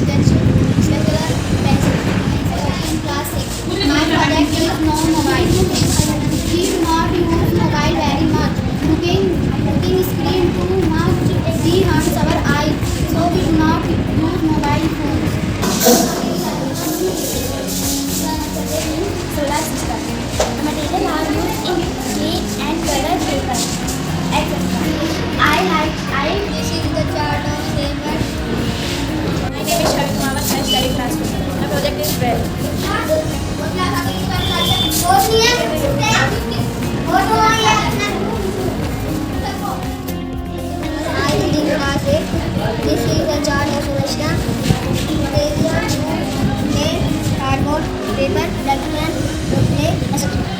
sketch pencil. In class 6. My project is no mobile. We do not use mobile very much. Looking screen too much harms our eyes. So we do not use mobile phones. Solar system. The material are used in clay and color paper, etc. This is the chart of paper. My name is Kavi. I study class 2. My project is well. I did in class 8. This is the chart of solar system. There is a cardboard, paper, document, clay, etc.